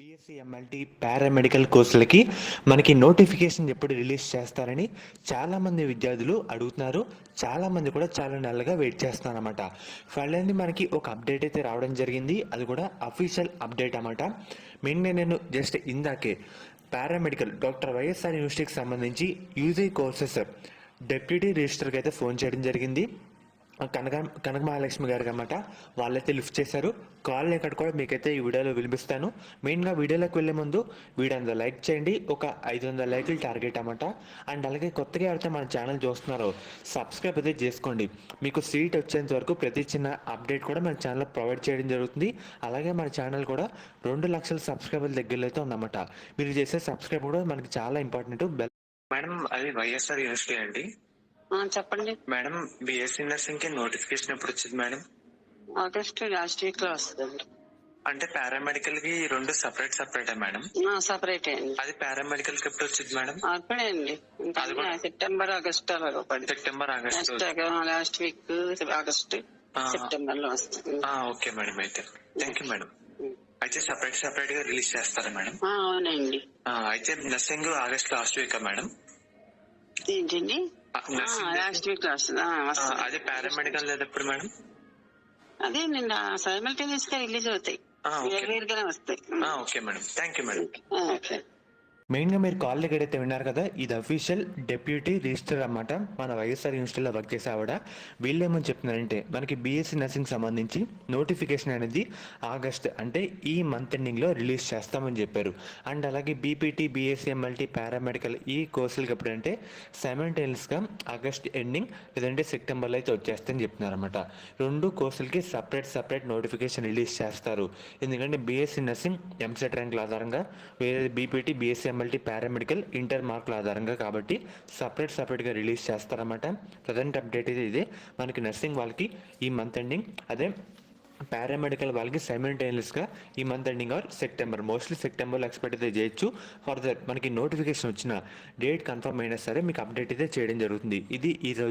BSc MLT paramedical కోర్సులకి మనకి notification ఎప్పుడు release చేస్తారని చాలామంది విద్యార్థులు అడుగుతున్నారు. చాలామంది కూడా చాలా నెలలుగా వెయిట్ చేస్తున్నారు అనమాట. ఫైనల్లీ మనకి ఒక అప్డేట్ అయితే రావడం జరిగింది. అది కూడా అఫీషియల్ అప్డేట్ అన్నమాట. మెయిన్గా నేను జస్ట్ ఇందాకే పారామెడికల్ డాక్టర్ వైఎస్ఆర్ యూనివర్సిటీకి సంబంధించి యూజీ కోర్సెస్ డెప్యూటీ రిజిస్టర్కి అయితే ఫోన్ చేయడం జరిగింది. కనక మహాలక్ష్మి గారికి అన్నమాట. వాళ్ళైతే లిఫ్ట్ చేశారు. కాల్ ఎక్కడ కూడా మీకైతే ఈ వీడియోలో వినిపిస్తాను. మెయిన్గా వీడియోలోకి వెళ్ళే ముందు వీడియో అందరూ లైక్ చేయండి. ఒక 500 లైకులు టార్గెట్ అన్నమాట. అండ్ అలాగే కొత్తగా ఎవరైతే మన ఛానల్ చూస్తున్నారో సబ్స్క్రైబ్ అయితే చేసుకోండి. మీకు సీట్ వచ్చేంత వరకు ప్రతి చిన్న అప్డేట్ కూడా మన ఛానల్లో ప్రొవైడ్ చేయడం జరుగుతుంది. అలాగే మన ఛానల్ కూడా 2 లక్షల సబ్స్క్రైబర్ల దగ్గరలో అయితే ఉందన్నమాట. మీరు చేసే సబ్స్క్రైబ్ కూడా మనకి చాలా ఇంపార్టెంట్. మేడం, అది వైఎస్ఆర్ యూనివర్సిటీ అండి. చెప్పండి మేడం, బిఎస్సీ నర్సింగ్ కి నోటిఫికేషన్ ఎప్పుడు వచ్చింది మేడం? ఆగస్ట్ లాస్ట్ వీక్ లో వస్తుందండి. అంటే పారామెడికల్ కి రెండు సపరేట్ మేడం? సపరేట్ అండి. అది పారామెడికల్ కి ఎప్పుడు వచ్చింది మేడం? అప్పుడే అండి, సెప్టెంబర్ ఆగస్ట్ అలాగో పడి. September August last week August September లో వస్తుంది. ఓకే మేడం, అయితే థ్యాంక్ యూ మేడం. అయితే సపరేట్ గా రిలీజ్ చేస్తారా మేడం? అవునండి. అయితే nursing August last week madam? ఏంటండి, లాస్ట్ వీక్ లో వస్తుంది. అదే పారామెడికల్ లేదా ఎప్పుడు మేడం? అదే నిన్న సైమల్టేనియస్ గా రిలీజ్ అవుతాయి, వేరుగానే వస్తాయి. Okay madam, thank you madam. Okay. మెయిన్గా మీరు కాల్ ఎక్కడైతే విన్నారు కదా, ఇది అఫీషియల్ డెప్యూటీ రిజిస్టర్ అన్నమాట. మన వైఎస్ఆర్ యూనివర్సిటీలో వర్క్ చేసే ఆవిడ. వీళ్ళేమని చెప్తున్నారంటే మనకి బీఎస్సీ నర్సింగ్ సంబంధించి నోటిఫికేషన్ అనేది ఆగస్ట్ అంటే ఈ మంత్ ఎండింగ్లో రిలీజ్ చేస్తామని చెప్పారు. అండ్ అలాగే బీపీటీ, బీఎస్సీ ఎంఎల్టీ, పారామెడికల్ ఈ కోర్సులకి ఎప్పుడంటే సైమల్టేనియస్గా ఆగస్ట్ ఎండింగ్ లేదంటే సెప్టెంబర్లో అయితే వచ్చేస్తాయని చెప్తున్నారు అనమాట. రెండు కోర్సులకి సపరేట్ నోటిఫికేషన్ రిలీజ్ చేస్తారు. ఎందుకంటే బీఎస్సీ నర్సింగ్ ఎంసెట్ ర్యాంకుల ఆధారంగా, వేరే BPT, BSc MLT, paramedical inter మార్కుల ఆధారంగా, కాబట్టి సపరేట్గా రిలీజ్ చేస్తారన్నమాట. ప్రజెంట్ అప్డేట్ ఇదే. మనకి నర్సింగ్ వాళ్ళకి ఈ మంత్ ఎండింగ్, అదే పారామెడికల్ వాళ్ళకి సైమల్టేనియస్గా ఈ month ending or September, mostly సెప్టెంబర్లో ఎక్స్పెక్ట్ అయితే చేయొచ్చు. ఫర్దర్ మనకి నోటిఫికేషన్ వచ్చిన డేట్ కన్ఫర్మ్ అయినా సరే మీకు అప్డేట్ అయితే చేయడం జరుగుతుంది. ఇది ఈరోజు